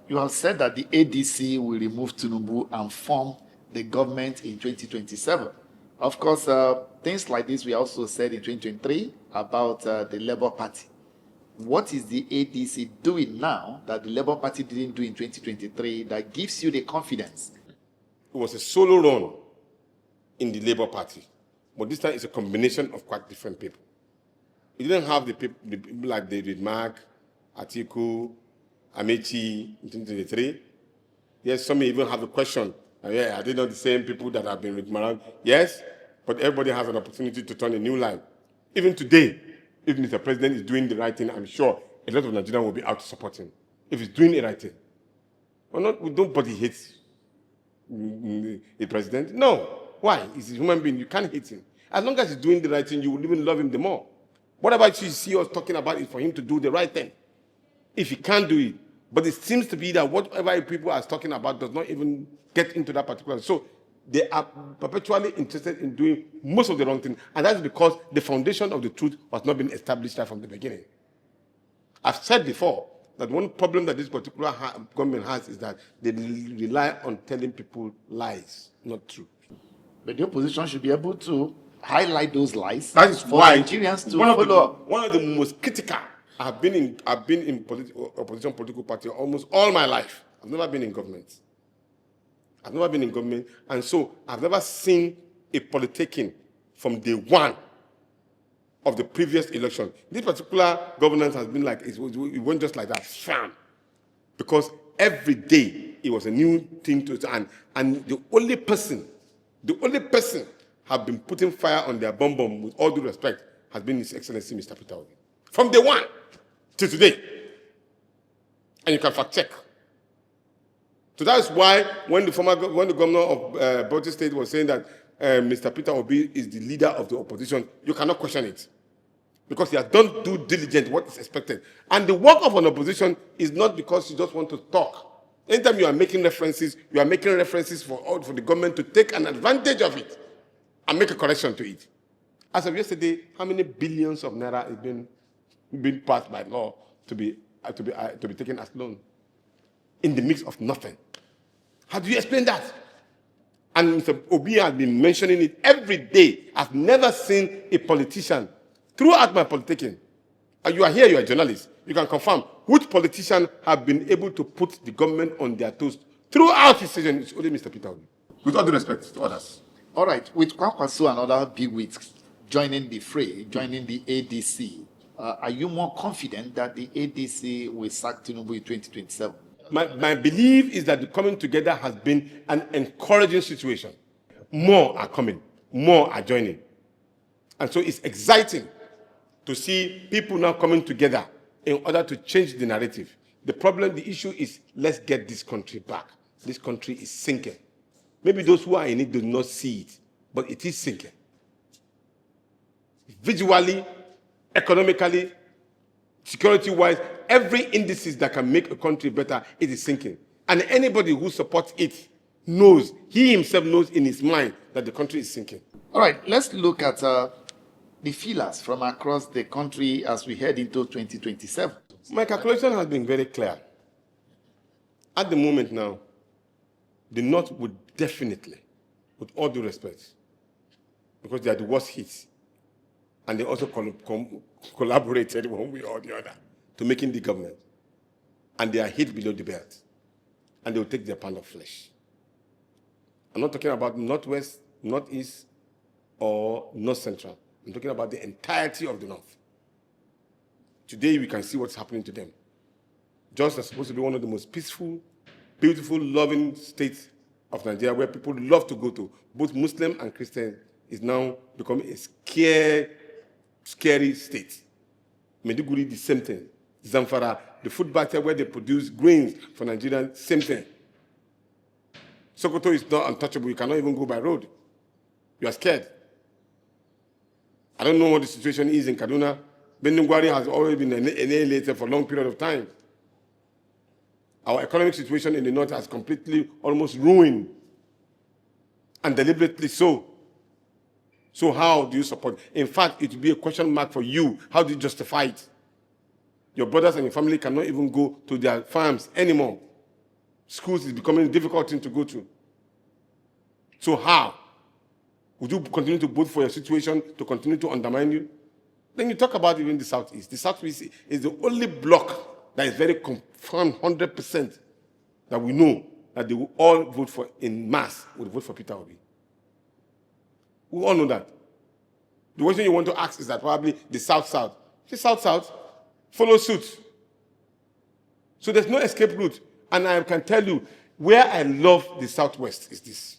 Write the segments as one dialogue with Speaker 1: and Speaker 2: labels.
Speaker 1: You have said that the ADC will remove Tinubu and form the government in 2027. Of course, things like this we also said in 2023 about the Labour Party. What is the ADC doing now that the Labour Party didn't do in 2023 that gives you the confidence?
Speaker 2: It was a solo run in the Labour Party, but this time it's a combination of quite different people. We didn't have the people like David Mark, Atiku, Amechi in 2023. Yes, some may even have a question. Yeah, are they not the same people that have been with Malam? Yes, but everybody has an opportunity to turn a new line. Even today, if Mr. President is doing the right thing, I'm sure a lot of Nigerians will be out to support him. If he's doing the right thing. Nobody hates the president. No. Why? He's a human being. You can't hate him. As long as he's doing the right thing, you will even love him the more. Whatever you see us talking about is for him to do the right thing. If he can't do it. But it seems to be that whatever people are talking about does not even get into that particular. So they are perpetually interested in doing most of the wrong thing. And that's because the foundation of the truth was not being established right from the beginning. I've said before that one problem that this particular government has is that they rely on telling people lies, not truth.
Speaker 1: But the opposition should be able to highlight those lies.
Speaker 2: That is
Speaker 1: for
Speaker 2: why
Speaker 1: Nigerians to follow up.
Speaker 2: One of the most critical. I've been in opposition political party almost all my life. I've never been in government. And so I've never seen a politicking from day one of the previous election. This particular governance has been like, it went just like that, fam. Because every day it was a new thing to, and the only person have been putting fire on their bomb, with all due respect, has been His Excellency Mr. Peter Obi. From day one to today. And you can fact check. So that's why when the governor of Bauchi State was saying that Mr. Peter Obi is the leader of the opposition, you cannot question it. Because he has done due diligence what is expected. And the work of an opposition is not because you just want to talk. Anytime you are making references, for the government to take an advantage of it and make a correction to it. As of yesterday, how many billions of naira has been passed by law to be taken as loan in the mix of nothing? How do you explain that? And Mr. Obi has been mentioning it every day. I've never seen a politician throughout my politicking. And you are here, you are a journalist. You can confirm which politician have been able to put the government on their toes throughout his session. It's only Mr. Peter Obi. With all due respect to others.
Speaker 1: All right, with Kwakwaso and other bigwigs joining the fray, joining the ADC, are you more confident that the ADC will sack Tinubu in 2027?
Speaker 2: My belief is that the coming together has been an encouraging situation. More are coming, more are joining. And so it's exciting to see people now coming together in order to change the narrative. The issue is, let's get this country back. This country is sinking. Maybe those who are in it do not see it, but it is sinking. Visually, economically, security-wise, every indices that can make a country better, it is sinking. And anybody who supports it knows, he himself knows in his mind that the country is sinking.
Speaker 1: All right, let's look at the feelers from across the country as we head into 2027.
Speaker 2: My calculation has been very clear. At the moment now, the North would definitely, with all due respect, because they are the worst hits, and they also collaborated one way or the other to making the government. And they are hit below the belt. And they will take their pound of flesh. I'm not talking about Northwest, Northeast, or North Central. I'm talking about the entirety of the North. Today we can see what's happening to them. Jos is supposed to be one of the most peaceful, beautiful, loving states of Nigeria where people love to go to. Both Muslim and Christian is now becoming a scary state. Maiduguri, the same thing. Zamfara, the food basket where they produce grains for Nigeria, same thing. Sokoto is not untouchable. You cannot even go by road. You are scared. I don't know what the situation is in Kaduna. Bendungwari has always been annihilated for a long period of time. Our economic situation in the north has completely almost ruined, and deliberately so. So how do you support? In fact, it will be a question mark for you. How do you justify it? Your brothers and your family cannot even go to their farms anymore schools is becoming a difficult thing to go to. So how? Would you continue to vote for your situation to continue to undermine you? Then you talk about even the Southeast. The Southeast is the only bloc that is very confirmed 100% that we know that they will all vote for, in mass, will vote for Peter Obi. We all know that. The question you want to ask is that probably the South-South. The South-South follow suit. So there's no escape route. And I can tell you, where I love the Southwest is this.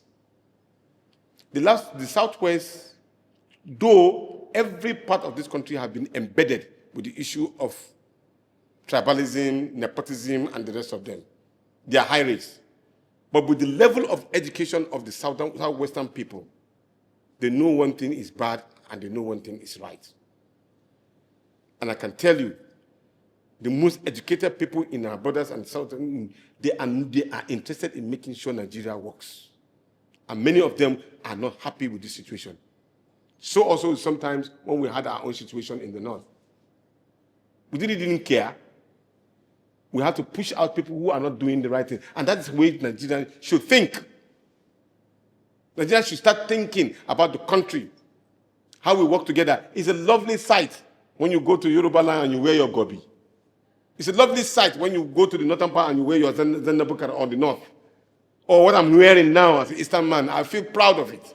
Speaker 2: The Southwest, though every part of this country has been embedded with the issue of tribalism, nepotism, and the rest of them. They are high rates. But with the level of education of the Southwestern people, they know one thing is bad and they know one thing is right. And I can tell you, the most educated people in our brothers and Southern, they are interested in making sure Nigeria works. And many of them are not happy with this situation. So also sometimes when we had our own situation in the North, we didn't care. We have to push out people who are not doing the right thing. And that is the way Nigerians should think. Nigerians should start thinking about the country, how we work together. It's a lovely sight when you go to Yoruba land and you wear your gobi. It's a lovely sight when you go to the northern part and you wear your Zendabukar on the north. Or what I'm wearing now as an Eastern man, I feel proud of it.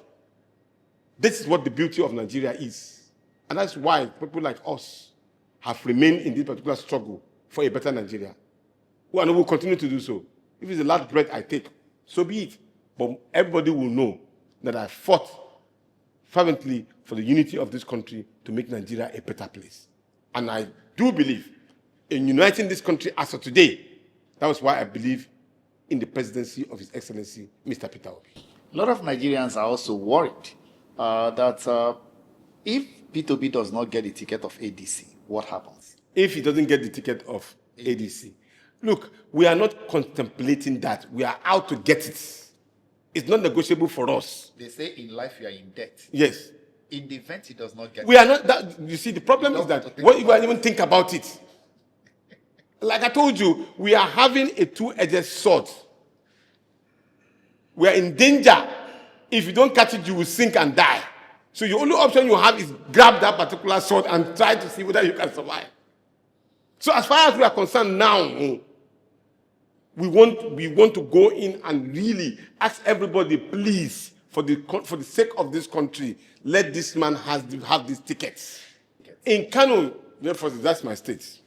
Speaker 2: This is what the beauty of Nigeria is. And that's why people like us have remained in this particular struggle for a better Nigeria. And will continue to do so. If it's the last breath I take, so be it. But everybody will know that I fought fervently for the unity of this country to make Nigeria a better place. And I do believe in uniting this country as of today. That was why I believe in the presidency of His Excellency, Mr. Peter Obi.
Speaker 1: A lot of Nigerians are also worried that if Peter Obi does not get the ticket of ADC, what happens?
Speaker 2: If he doesn't get the ticket of ADC, look, we are not contemplating that. We are out to get it. It's not negotiable for us.
Speaker 1: They say in life you are in debt.
Speaker 2: Yes.
Speaker 1: In the event he does not get
Speaker 2: we are not that. You see, the problem is that what you even think about it. Like I told you, we are having a two-edged sword. We are in danger. If you don't catch it, you will sink and die. So the only option you have is grab that particular sword and try to see whether you can survive. So as far as we are concerned now, we want to go in and really ask everybody, please, for the sake of this country, let this man have these tickets. In Kano, therefore, that's my state.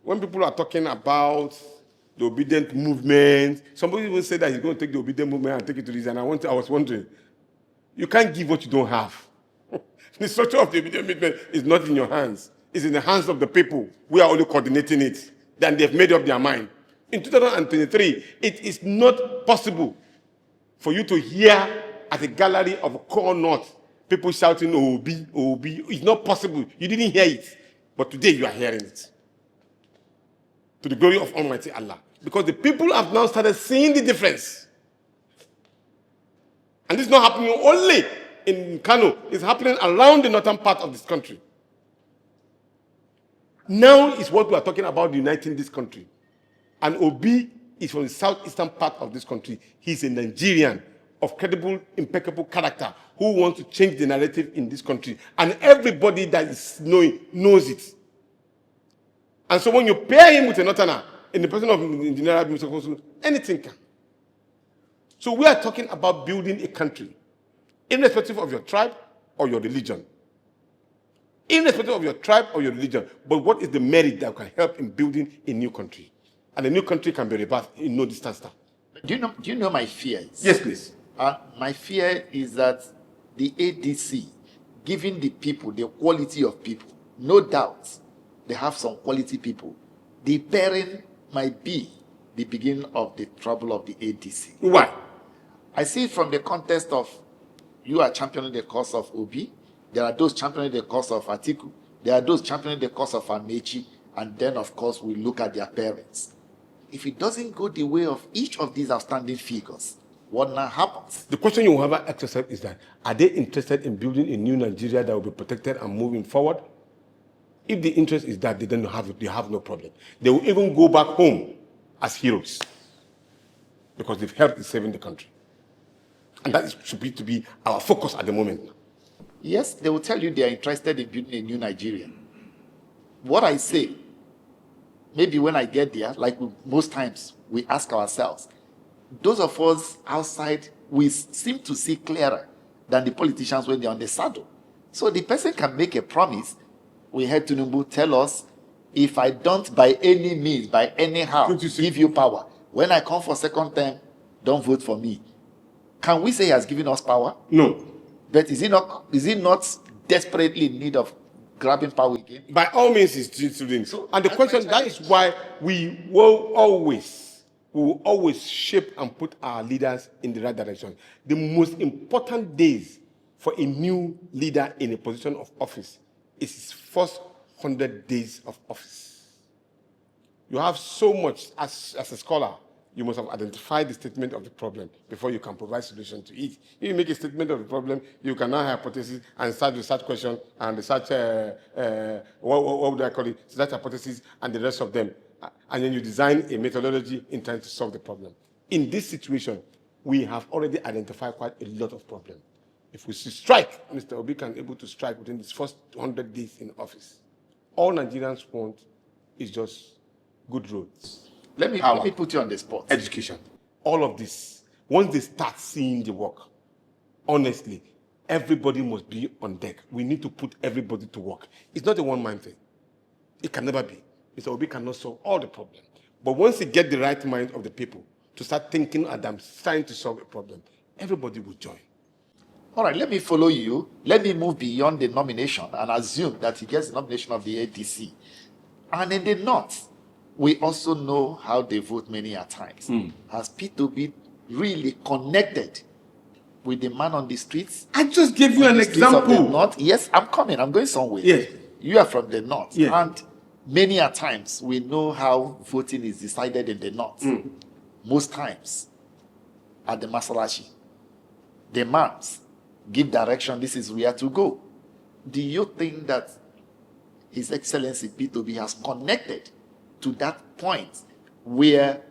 Speaker 2: When people are talking about the obedient movement, somebody even said that he's going to take the obedient movement and take it to this, and I was wondering, you can't give what you don't have. The structure of the obedient movement is not in your hands. It's in the hands of the people. We are only coordinating it. Then they've made up their mind. In 2023, it is not possible for you to hear at a gallery of Core North people shouting, Obi, Obi. It's not possible. You didn't hear it. But today you are hearing it. To the glory of Almighty Allah. Because the people have now started seeing the difference. And this is not happening only in Kano. It's happening around the northern part of this country. Now is what we are talking about, uniting this country. And Obi is from the southeastern part of this country. He's a Nigerian of credible, impeccable character who wants to change the narrative in this country. And everybody that is knowing knows it. And so when you pair him with a northerner, in the person of Engineer Mr. anything can. So we are talking about building a country, irrespective of your tribe or your religion. Irrespective of your tribe or your religion. But what is the merit that can help in building a new country? And a new country can be rebirthed in no distance time.
Speaker 1: Do you know my fears?
Speaker 2: Yes, please.
Speaker 1: My fear is that the ADC, giving the people the quality of people, no doubt they have some quality people. The pairing might be the beginning of the trouble of the ADC.
Speaker 2: Why?
Speaker 1: I see it from the context of you are championing the cause of Obi. There are those championing the cause of Atiku. There are those championing the cause of Amechi. And then, of course, we look at their parents. If it doesn't go the way of each of these outstanding figures, what now happens? The
Speaker 2: question you will have asked yourself is that, are they interested in building a new Nigeria that will be protected and moving forward? If the interest is that, they have no problem. They will even go back home as heroes. because they've helped in saving the country. And that should be to be our focus at the moment.
Speaker 1: Yes, they will tell you they are interested in building a new Nigeria. What I say, maybe when I get there, like most times, we ask ourselves, those of us outside, we seem to see clearer than the politicians when they're on the saddle. So the person can make a promise. We heard Tinubu tell us, if I don't by any means, by anyhow, give you power, when I come for second term, don't vote for me. Can we say he has given us power?
Speaker 2: No.
Speaker 1: But is he not desperately in need of grabbing power again?
Speaker 2: By all means, he's doing so. And the question, that is why we will always shape and put our leaders in the right direction. The most important days for a new leader in a position of office is his first 100 days of office. You have so much, as a scholar, you must have identified the statement of the problem before you can provide solution to it. If you make a statement of the problem, you can now hypothesis and start research question and research, what would I call it, research hypothesis and the rest of them. And then you design a methodology in trying to solve the problem. In this situation, we have already identified quite a lot of problems. If we strike, Mr. Obi can be able to strike within his first 100 days in office. All Nigerians want is just good roads.
Speaker 1: Let me put you on the spot.
Speaker 2: Education. All of this. Once they start seeing the work, honestly, everybody must be on deck. We need to put everybody to work. It's not a one-man thing. It can never be. Mr. Obi cannot solve all the problems. But once he gets the right mind of the people to start thinking and trying to solve a problem, everybody will join.
Speaker 1: All right, let me follow you. Let me move beyond the nomination and assume that he gets the nomination of the ADC. And in the North, we also know how they vote many a times. Has Peter Obi really connected with the man on the streets?
Speaker 2: I just gave you an example.
Speaker 1: North? Yes, I'm coming. I'm going somewhere.
Speaker 2: Yes.
Speaker 1: You are from the North.
Speaker 2: Yes.
Speaker 1: And many a times, we know how voting is decided in the North. Most times, at the Masalachi, the imams give direction, this is where to go. Do you think that His Excellency Peter Obi has connected to that point where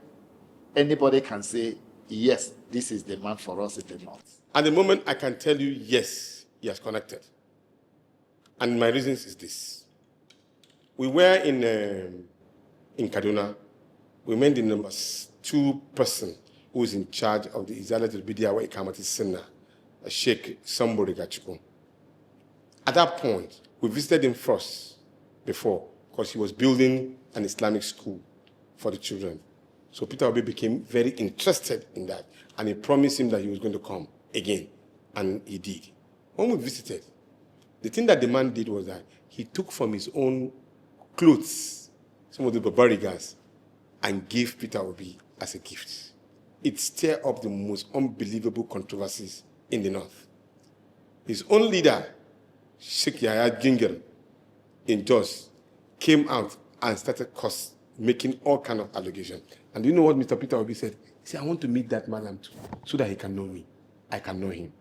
Speaker 1: anybody can say, yes, this is the man for us in the North?
Speaker 2: At the moment, I can tell you, yes, he has connected. And my reasons is this. We were in Kaduna. We met the number 2 person who is in charge of the Izalatul Bidiawa Ikamati Sinna, Sheikh Sambori Gachuku. At that point, we visited him first before because he was building an Islamic school for the children. So Peter Obi became very interested in that, and he promised him that he was going to come again, and he did. When we visited, the thing that the man did was that he took from his own clothes some of the barbarigas and gave Peter Obi as a gift. It stirred up the most unbelievable controversies in the North. His own leader, Sheikh in Jos, came out and started making all kinds of allegations. And do you know what Mr. Peter Obi said? He said, I want to meet that Malam too, so that he can know me. I can know him.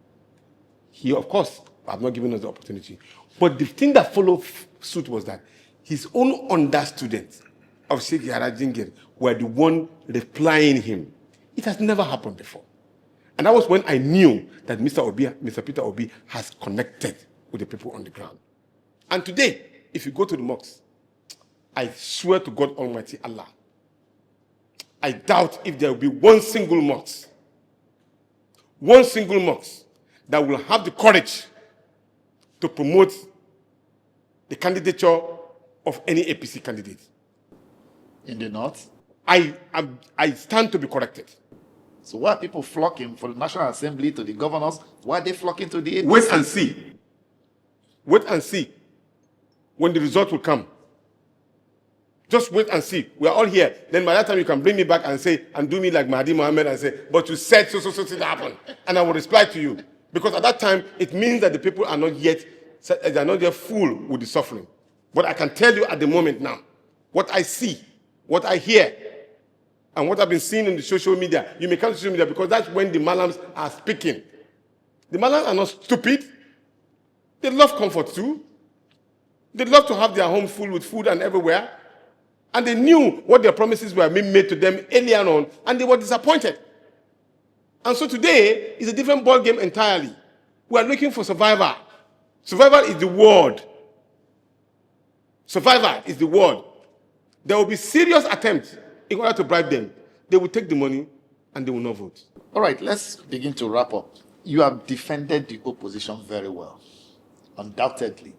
Speaker 2: He, of course, have not given us the opportunity. But the thing that followed suit was that his own students of Sheikh Jingir were the one replying him. It has never happened before. And that was when I knew that Mr. Peter Obi has connected with the people on the ground. And today, if you go to the mosques, I swear to God Almighty Allah, I doubt if there will be one single mosque that will have the courage to promote the candidature of any APC candidate.
Speaker 1: In the North?
Speaker 2: I stand to be corrected.
Speaker 1: So why are people flocking for the National Assembly to the governors? Why are they flocking to the APC?
Speaker 2: Wait and see. Wait and see when the result will come. Just wait and see. We are all here. Then by that time you can bring me back and say, and do me like Mahdi Mohammed and say, but you said so happened. And I will reply to you. Because at that time, it means that the people are not yet full with the suffering. But I can tell you at the moment now, what I see, what I hear, and what I've been seeing in the social media. You may come to social media because that's when the malams are speaking. The malams are not stupid. They love comfort too. They love to have their home full with food and everywhere. And they knew what their promises were being made to them earlier on, and they were disappointed. And so today is a different ball game entirely. We are looking for survivor. Survival is the word. Survivor is the word. There will be serious attempts in order to bribe them. They will take the money and they will not vote.
Speaker 1: All right, let's begin to wrap up. You have defended the opposition very well, undoubtedly.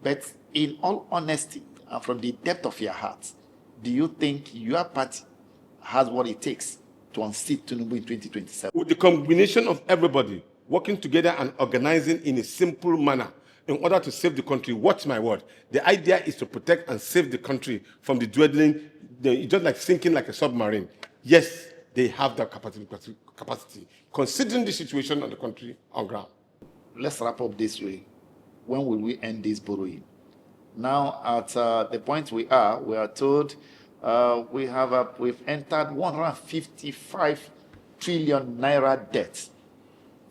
Speaker 1: But in all honesty, and from the depth of your heart, do you think your party has what it takes to unseat Tinubu in 2027?
Speaker 2: With the combination of everybody working together and organizing in a simple manner in order to save the country, watch my word, the idea is to protect and save the country from the dwindling, just like sinking like a submarine. Yes, they have that capacity, considering the situation of the country on ground.
Speaker 1: Let's wrap up this way. When will we end this borrowing? Now, at the point we are told we've entered 155 trillion naira debt,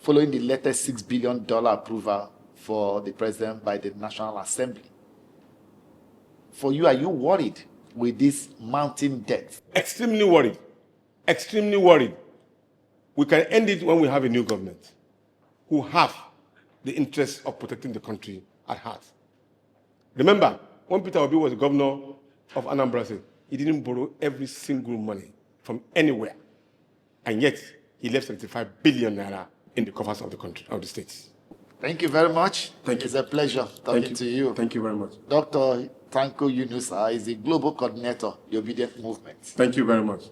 Speaker 1: following the latest $6 billion approval for the president by the National Assembly. For you, are you worried with this mounting debt?
Speaker 2: Extremely worried. Extremely worried. We can end it when we have a new government who have the interests of protecting the country at heart. Remember, when Peter Obi was the governor of Anambra State, he didn't borrow every single money from anywhere. And yet, he left 75 billion naira in the coffers of the country, of the states.
Speaker 1: Thank you very much.
Speaker 2: Thank you.
Speaker 1: It's a pleasure talking to you.
Speaker 2: Thank you very much.
Speaker 1: Dr. Tanko Yinusa is the Global Coordinator, the Obedient Movement.
Speaker 2: Thank you very much.